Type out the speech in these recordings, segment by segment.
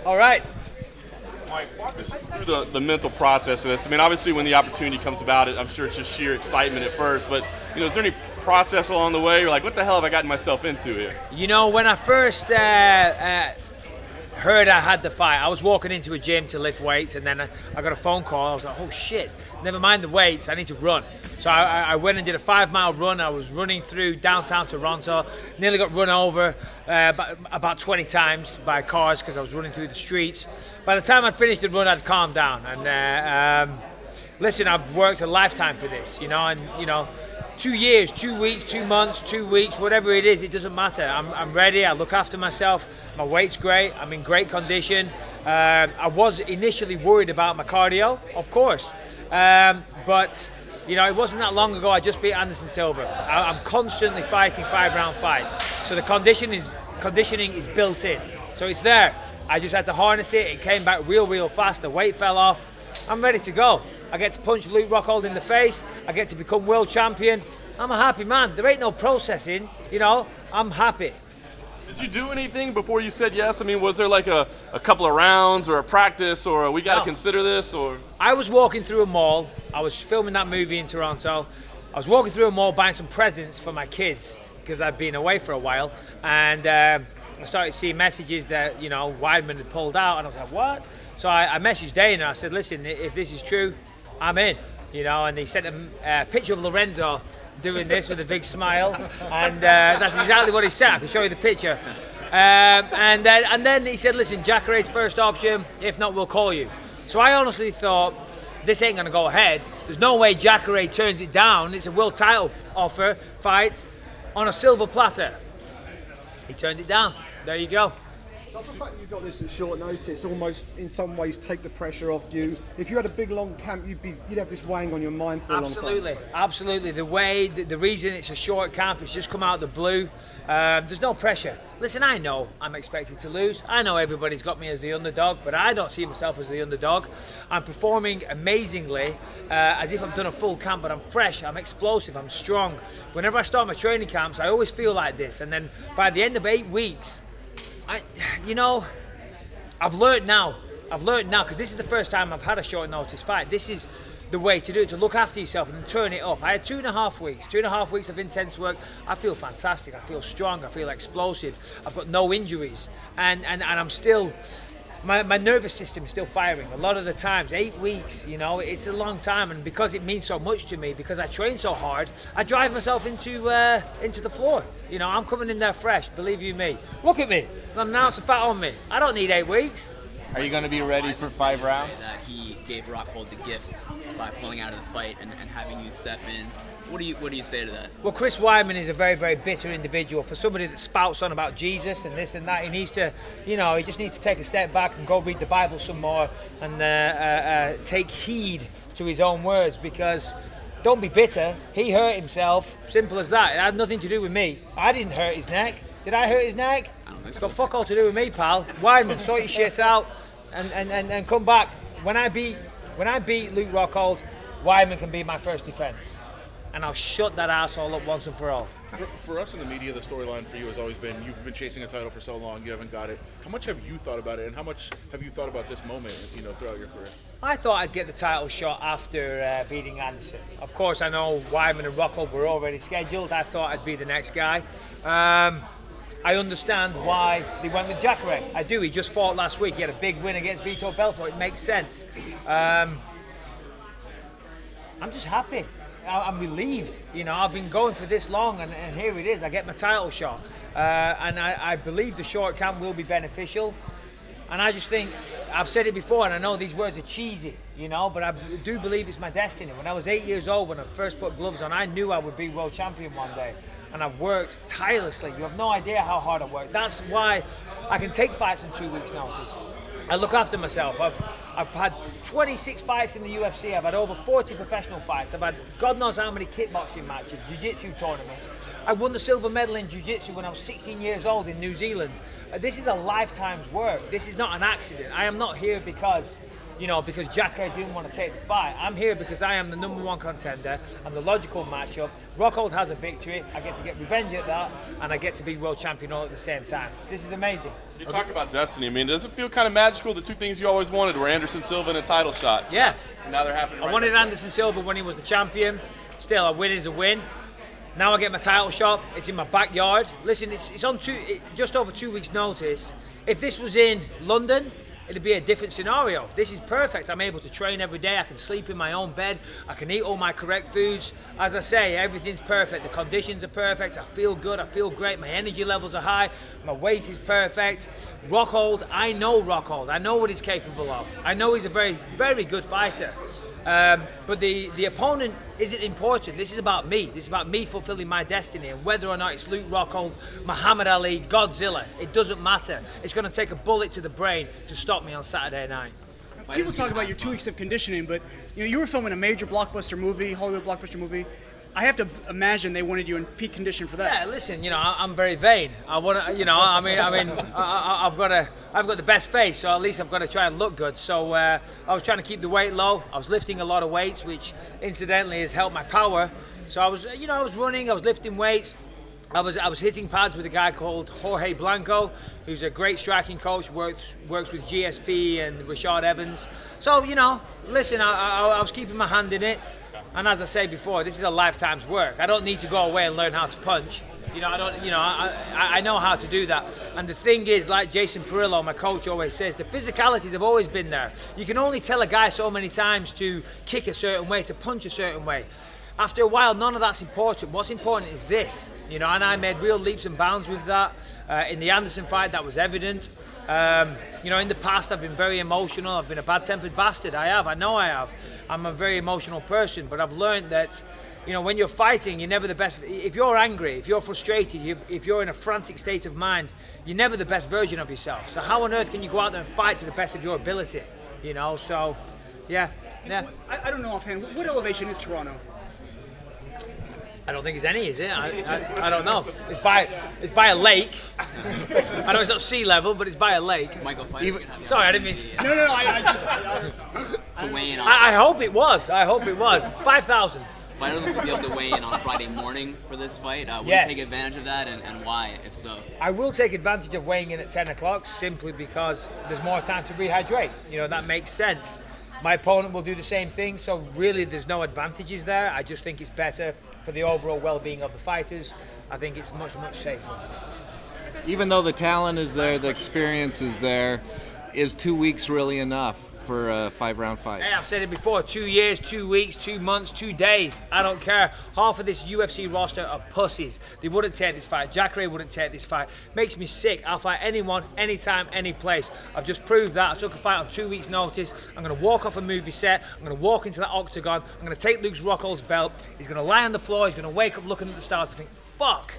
All right. Mike, walk us through the mental process of this. I mean, obviously, when the opportunity comes about, I'm sure it's just sheer excitement at first. But is there any process along the way? You're like, what the hell have I gotten myself into here? When I first heard I had the fight, I was walking into a gym to lift weights, and then I got a phone call. I was like, oh shit, never mind the weights, I need to run. So I went and did a 5-mile run. I was running through downtown Toronto, nearly got run over about 20 times by cars because I was running through the streets. By the time I'd finished the run, I'd calmed down. And listen, I've worked a lifetime for this, 2 years, 2 weeks, 2 months, 2 weeks, whatever it is, it doesn't matter. I'm ready. I look after myself. My weight's great. I'm in great condition. I was initially worried about my cardio, of course. But, it wasn't that long ago I just beat Anderson Silva. I'm constantly fighting 5-round fights. So the conditioning is built in. So it's there. I just had to harness it. It came back real fast. The weight fell off. I'm ready to go. I get to punch Luke Rockhold in the face. I get to become world champion. I'm a happy man. There ain't no processing, I'm happy. Did you do anything before you said yes? I mean, was there like a couple of rounds or a practice or we got to consider this? Or I was walking through a mall. I was filming that movie in Toronto. I was walking through a mall buying some presents for my kids because I'd been away for a while. And I started seeing messages that, Weidman had pulled out. And I was like, what? So I messaged Dana. I said, listen, if this is true, I'm in, and he sent a picture of Lorenzo doing this with a big smile, and that's exactly what he said. I can show you the picture. And then he said, listen, Jacare's first option. If not, we'll call you. So I honestly thought, this ain't going to go ahead. There's no way Jacare turns it down. It's a world title offer fight on a silver platter. He turned it down. There you go. Does the fact that you got this at short notice almost in some ways take the pressure off you? If you had a big long camp, you'd have this weighing on your mind for a long time. Absolutely. The reason it's a short camp, it's just come out of the blue. There's no pressure. Listen, I know I'm expected to lose. I know everybody's got me as the underdog, but I don't see myself as the underdog. I'm performing amazingly, as if I've done a full camp, but I'm fresh, I'm explosive, I'm strong. Whenever I start my training camps, I always feel like this, and then by the end of 8 weeks, I've learned now because this is the first time I've had a short notice fight. This is the way to do it, to look after yourself and turn it up. I had 2.5 weeks of intense work. I feel fantastic. I feel strong. I feel explosive. I've got no injuries, and I'm still. My nervous system is still firing. A lot of the times, 8 weeks, it's a long time, and because it means so much to me, because I train so hard, I drive myself into the floor. I'm coming in there fresh, believe you me. Look at me, I'm now it's fat on me. I don't need 8 weeks. Are you going to be ready for 5 rounds? That he gave Rockhold the gift by pulling out of the fight and having you step in. What do you say to that? Well, Chris Weidman is a very, very bitter individual. For somebody that spouts on about Jesus and this and that, he needs to, he just needs to take a step back and go read the Bible some more and take heed to his own words, because don't be bitter. He hurt himself. Simple as that. It had nothing to do with me. I didn't hurt his neck. Did I hurt his neck? I don't think It's so. got fuck all to do with me, pal. Weidman, sort your shit out and come back. When I beat Luke Rockhold, Weidman can be my first defense. And I'll shut that asshole up once and for all. For us in the media, the storyline for you has always been you've been chasing a title for so long, you haven't got it. How much have you thought about it, and how much have you thought about this moment, throughout your career? I thought I'd get the title shot after beating Anderson. Of course, I know Weidman and Rockhold were already scheduled. I thought I'd be the next guy. I understand why they went with Jacare. I do. He just fought last week. He had a big win against Vitor Belfort. It makes sense. I'm just happy. I'm relieved. I've been going for this long, and here it is. I get my title shot, and I believe the short camp will be beneficial. And I just think, I've said it before, and I know these words are cheesy, but I do believe it's my destiny. When I was 8 years old, when I first put gloves on, I knew I would be world champion one day, and I've worked tirelessly. You have no idea how hard I worked. That's why I can take fights in 2 weeks' notice. I look after myself. I've had 26 fights in the UFC. I've had over 40 professional fights. I've had God knows how many kickboxing matches, jiu-jitsu tournaments. I won the silver medal in jiu-jitsu when I was 16 years old in New Zealand. This is a lifetime's work. This is not an accident. I am not here because because Jacare didn't want to take the fight. I'm here because I am the #1 contender. I'm the logical matchup. Rockhold has a victory. I get to get revenge at that, and I get to be world champion all at the same time. This is amazing. You talk about destiny. I mean, does it feel kind of magical? The two things you always wanted were Anderson Silva and a title shot. Yeah. And now they're happening. I wanted Anderson Silva when he was the champion. Still, a win is a win. Now I get my title shot. It's in my backyard. Listen, it's on just over 2 weeks' notice. If this was in London, it'd be a different scenario. This is perfect. I'm able to train every day. I can sleep in my own bed. I can eat all my correct foods. As I say, everything's perfect. The conditions are perfect. I feel good. I feel great. My energy levels are high. My weight is perfect. Rockhold, I know Rockhold. I know what he's capable of. I know he's a very, very good fighter. But the opponent isn't important. This is about me. This is about me fulfilling my destiny. And whether or not it's Luke Rockhold, Muhammad Ali, Godzilla, it doesn't matter. It's going to take a bullet to the brain to stop me on Saturday night. People talk about your 2 weeks of conditioning, but you were filming a major blockbuster movie, Hollywood blockbuster movie. I have to imagine they wanted you in peak condition for that. Yeah, listen, I'm very vain. I want to, I've got the best face, so at least I've got to try and look good. So I was trying to keep the weight low. I was lifting a lot of weights, which incidentally has helped my power. So I was running, I was lifting weights. I was hitting pads with a guy called Jorge Blanco, who's a great striking coach, works with GSP and Rashad Evans. So, listen, I was keeping my hand in it. And as I say before, this is a lifetime's work. I don't need to go away and learn how to punch. I know how to do that. And the thing is, like Jason Perillo, my coach, always says, the physicalities have always been there. You can only tell a guy so many times to kick a certain way, to punch a certain way. After a while, none of that's important. What's important is this, and I made real leaps and bounds with that. In the Anderson fight, that was evident. In the past, I've been very emotional. I've been a bad-tempered bastard. I know I have. I'm a very emotional person, but I've learned that, when you're fighting, you're never the best. If you're angry, if you're frustrated, if you're in a frantic state of mind, you're never the best version of yourself. So how on earth can you go out there and fight to the best of your ability? So, yeah. I don't know offhand. What elevation is Toronto? I don't think it's any, is it? I don't know. It's by a lake. I know it's not sea level, but it's by a lake. Michael, sorry, I didn't mean. No. I to weigh in on. I hope it was. 5,000. Fighters will be able to weigh in on Friday morning for this fight. Will Yes. you take advantage of that, and why, if so? I will take advantage of weighing in at 10 o'clock simply because there's more time to rehydrate. That makes sense. My opponent will do the same thing, so really there's no advantages there. I just think it's better for the overall well-being of the fighters. I think it's much, much safer. Even though the talent is there, the experience is there, is 2 weeks really enough for a 5-round fight? Hey, I've said it before, 2 years, 2 weeks, 2 months, 2 days. I don't care. Half of this UFC roster are pussies. They wouldn't take this fight. Jacare wouldn't take this fight. Makes me sick. I'll fight anyone, anytime, any place. I've just proved that. I took a fight on 2 weeks' notice. I'm going to walk off a movie set. I'm going to walk into that octagon. I'm going to take Luke Rockhold's belt. He's going to lie on the floor. He's going to wake up looking at the stars and think, fuck,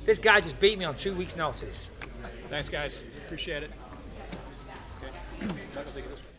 this guy just beat me on 2 weeks' notice. Thanks, guys. Appreciate it. Okay. Michael, take it this way.